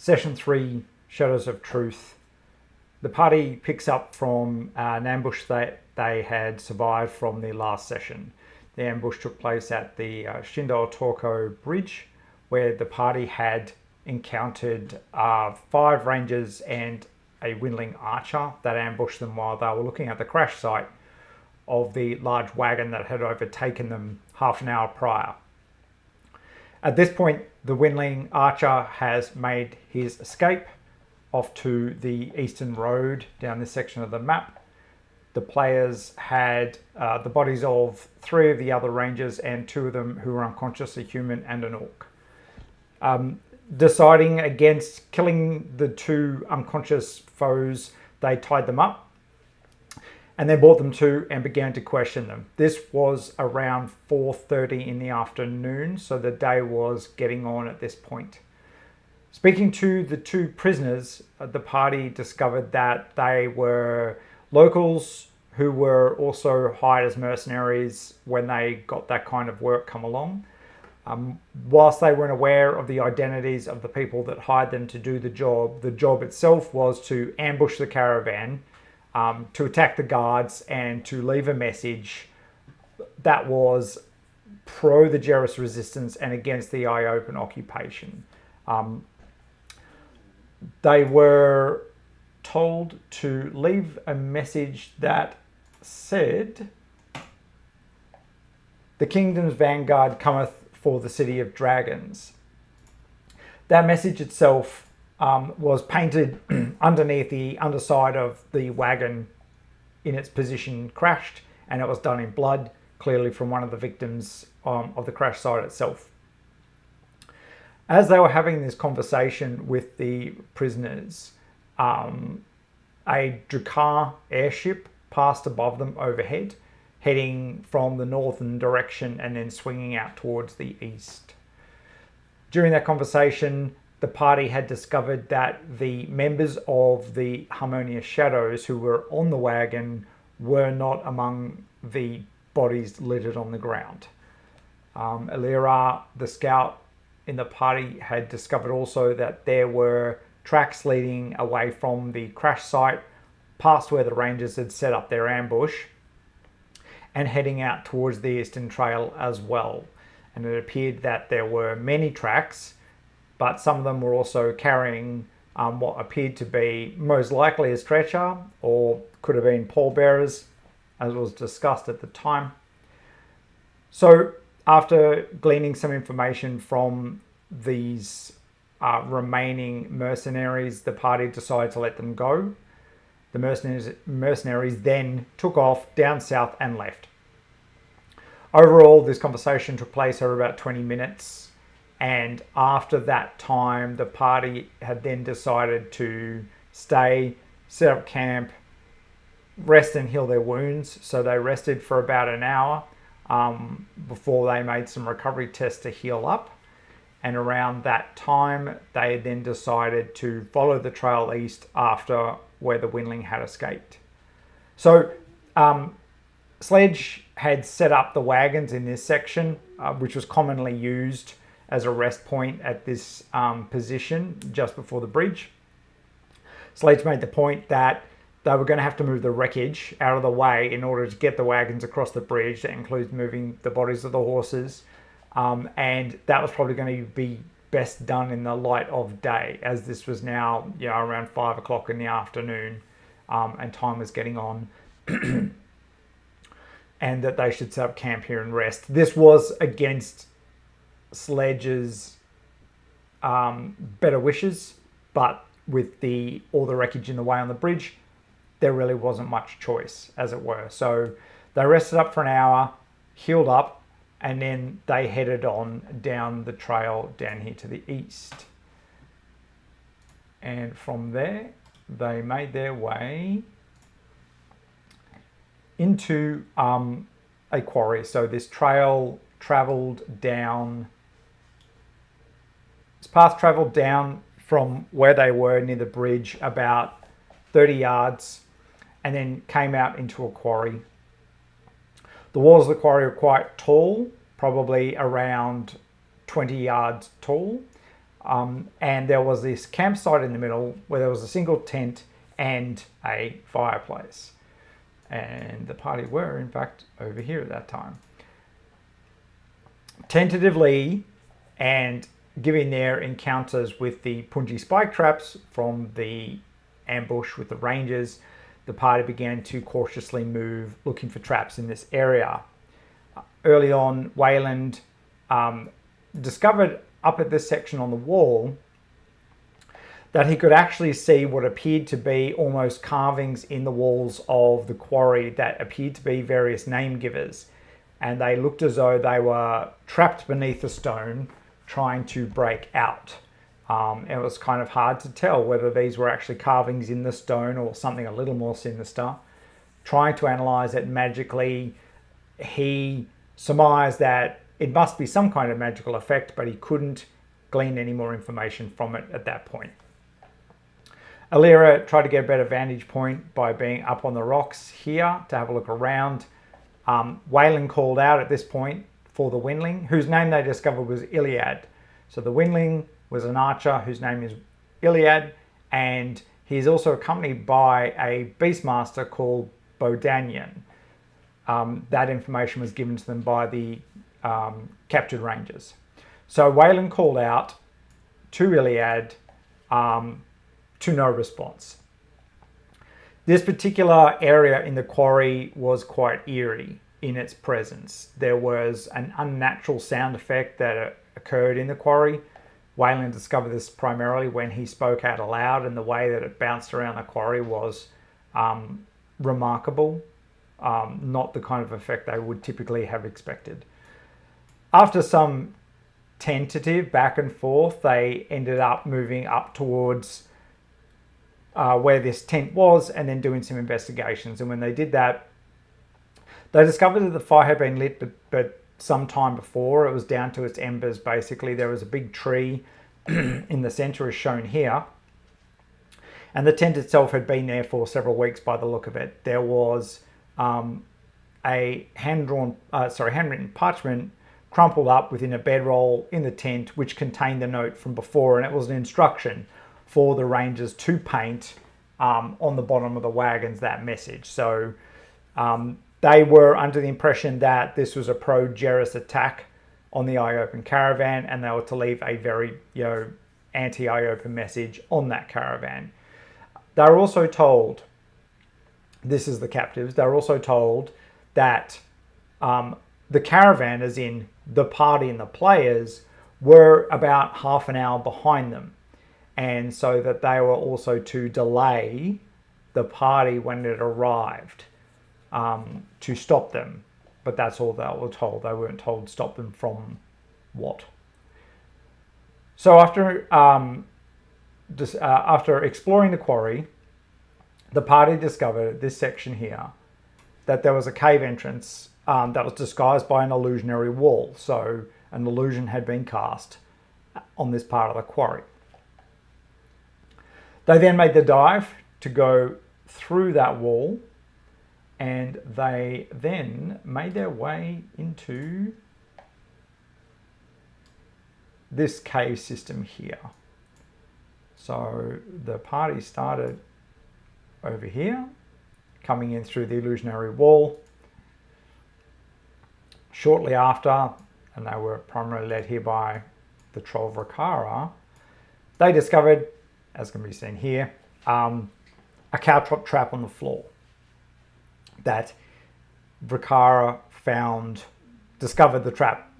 Session 3, Shadows of Truth. The party picks up from an ambush that they had survived from the last session. The ambush took place at the Shindo Toko Bridge, where the party had encountered 5 rangers and a Windling archer that ambushed them while they were looking at the crash site of the large wagon that had overtaken them half an hour prior. At this point, the Windling archer has made his escape off to the eastern road down this section of the map. The players had the bodies of 3 of the other rangers and 2 of them who were unconscious, a human and an orc. Deciding against killing the 2 unconscious foes, they tied them up and then brought them to and began to question them. This was around 4:30 in the afternoon, so the day was getting on at this point. Speaking to the 2 prisoners, the party discovered that they were locals who were also hired as mercenaries when they got that kind of work come along. Whilst they weren't aware of the identities of the people that hired them to do the job itself was to ambush the caravan, to attack the guards, and to leave a message that was pro the Jerris resistance and against the Iopan occupation. They were told to leave a message that said, "The kingdom's vanguard cometh for the city of dragons." That message itself was painted underneath the underside of the wagon in its position crashed, and it was done in blood, clearly from one of the victims of the crash site itself. As they were having this conversation with the prisoners, a Drakkar airship passed above them overhead, heading from the northern direction and then swinging out towards the east. During that conversation, the party had discovered that the members of the Harmonious Shadows who were on the wagon were not among the bodies littered on the ground. Elira, the scout in the party, had discovered also that there were tracks leading away from the crash site, past where the rangers had set up their ambush, and heading out towards the eastern trail as well. And it appeared that there were many tracks, but some of them were also carrying what appeared to be most likely a stretcher, or could have been pallbearers, as was discussed at the time. So after gleaning some information from these remaining mercenaries, the party decided to let them go. The mercenaries then took off down south and left. Overall, this conversation took place over about 20 minutes. And after that time, the party had then decided to stay, set up camp, rest and heal their wounds. So they rested for about an hour before they made some recovery tests to heal up. And around that time, they then decided to follow the trail east after where the Windling had escaped. So Sledge had set up the wagons in this section, which was commonly used as a rest point at this position just before the bridge. Sledge made the point that they were going to have to move the wreckage out of the way in order to get the wagons across the bridge. That includes moving the bodies of the horses. And that was probably going to be best done in the light of day, as this was now around 5 o'clock in the afternoon, and time was getting on. And that they should set up camp here and rest. This was against Sledge's better wishes, but with all the wreckage in the way on the bridge, there really wasn't much choice, as it were. So they rested up for an hour, healed up, and then they headed on down the trail down here to the east. And from there, they made their way into a quarry. So this trail traveled down, this path traveled down from where they were near the bridge about 30 yards and then came out into a quarry. The walls of the quarry are quite tall, probably around 20 yards tall. And there was this campsite in the middle where there was a single tent and a fireplace. And the party were, in fact, over here at that time. Tentatively, and given their encounters with the Punji spike traps from the ambush with the rangers, the party began to cautiously move, looking for traps in this area. Early on, Wayland discovered up at this section on the wall that he could actually see what appeared to be almost carvings in the walls of the quarry that appeared to be various name givers. And they looked as though they were trapped beneath a stone trying to break out. It was kind of hard to tell whether these were actually carvings in the stone or something a little more sinister. Trying to analyze it magically, he surmised that it must be some kind of magical effect, but he couldn't glean any more information from it at that point. Alira tried to get a better vantage point by being up on the rocks here to have a look around. Wayland called out at this point for the Windling, whose name they discovered was Iliad. So the Windling was an archer whose name is Iliad, and he's also accompanied by a beastmaster called Bodanian. That information was given to them by the captured rangers. So Wayland called out to Iliad to no response. This particular area in the quarry was quite eerie in its presence. There was an unnatural sound effect that occurred in the quarry. Wayland discovered this primarily when he spoke out aloud, and the way that it bounced around the quarry was remarkable. Not the kind of effect they would typically have expected. After some tentative back and forth, they ended up moving up towards where this tent was and then doing some investigations. And when they did that, they discovered that the fire had been lit, but some time before. It was down to its embers, basically. There was a big tree in the center as shown here. And the tent itself had been there for several weeks by the look of it. There was a handwritten parchment crumpled up within a bedroll in the tent, which contained the note from before, and it was an instruction for the rangers to paint on the bottom of the wagons that message. So they were under the impression that this was a pro-Jerris attack on the Eye-Open caravan, and they were to leave a very anti-Eye-Open message on that caravan. They were also told, this is the captives, they were also told that the caravan, as in the party and the players, were about half an hour behind them. And so that they were also to delay the party when it arrived to stop them. But that's all they were told. They weren't told stop them from what. So after exploring the quarry, the party discovered this section here that there was a cave entrance that was disguised by an illusionary wall. So an illusion had been cast on this part of the quarry. They then made the dive to go through that wall, and they then made their way into this cave system here. So the party started over here, coming in through the illusionary wall. Shortly after, and they were primarily led here by the troll Vrakara, they discovered, as can be seen here, a caltrop trap on the floor that Vrakara discovered the trap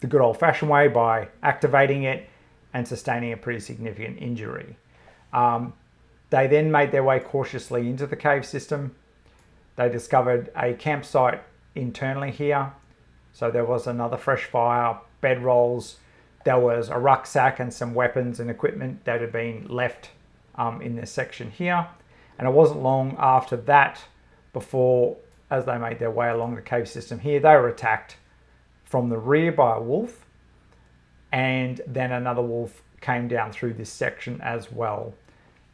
the good old-fashioned way by activating it and sustaining a pretty significant injury. They then made their way cautiously into the cave system. They discovered a campsite internally here. So there was another fresh fire, bedrolls. There was a rucksack and some weapons and equipment that had been left in this section here. And it wasn't long after that before, as they made their way along the cave system here, they were attacked from the rear by a wolf. And then another wolf came down through this section as well.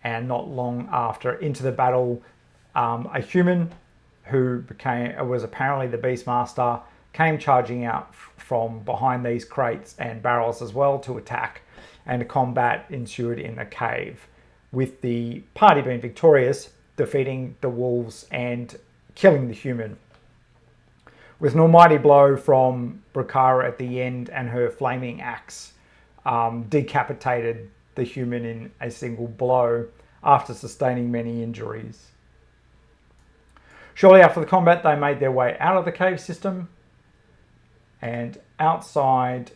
And not long after, into the battle, a human who was apparently the Beastmaster came charging out from behind these crates and barrels as well to attack. and a combat ensued in the cave, with the party being victorious, defeating the wolves and killing the human. With an almighty blow from Bracara at the end, and her flaming axe decapitated the human in a single blow after sustaining many injuries. Shortly after the combat, they made their way out of the cave system, and outside,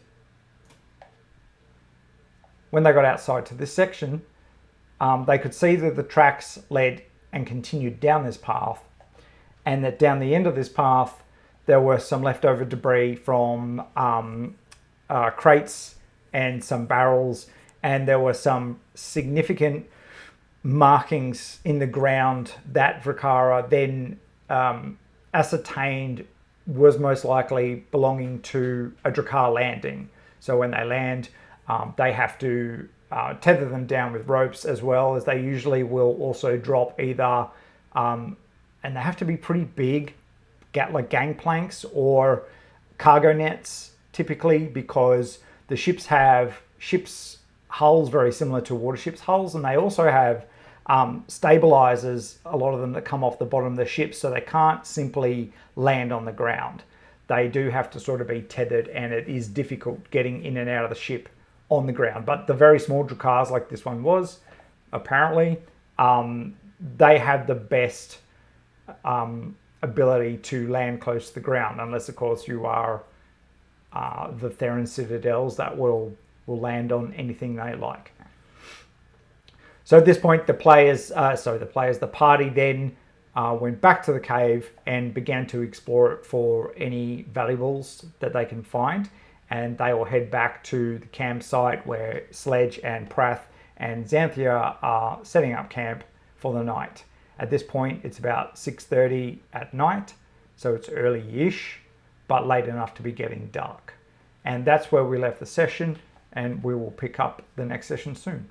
when they got outside to this section, they could see that the tracks led and continued down this path, and that down the end of this path there were some leftover debris from crates and some barrels, and there were some significant markings in the ground that Bracara then ascertained was most likely belonging to a Drakkar landing. So when they land, they have to tether them down with ropes, as well as they usually will also drop either, and they have to be pretty big, like gangplanks or cargo nets typically, because the ships have hulls very similar to water ships' hulls, and they also have stabilizers, a lot of them, that come off the bottom of the ship, so they can't simply land on the ground. They do have to sort of be tethered, and it is difficult getting in and out of the ship on the ground. But the very small Drakkars, like this one was, apparently, they have the best ability to land close to the ground, unless of course you are the Theron Citadels that will land on anything they like. So at this point, the party then went back to the cave and began to explore it for any valuables that they can find, and they will head back to the campsite where Sledge and Prath and Xanthia are setting up camp for the night. At this point, it's about 6:30 at night, so it's early-ish, but late enough to be getting dark. And that's where we left the session, and we will pick up the next session soon.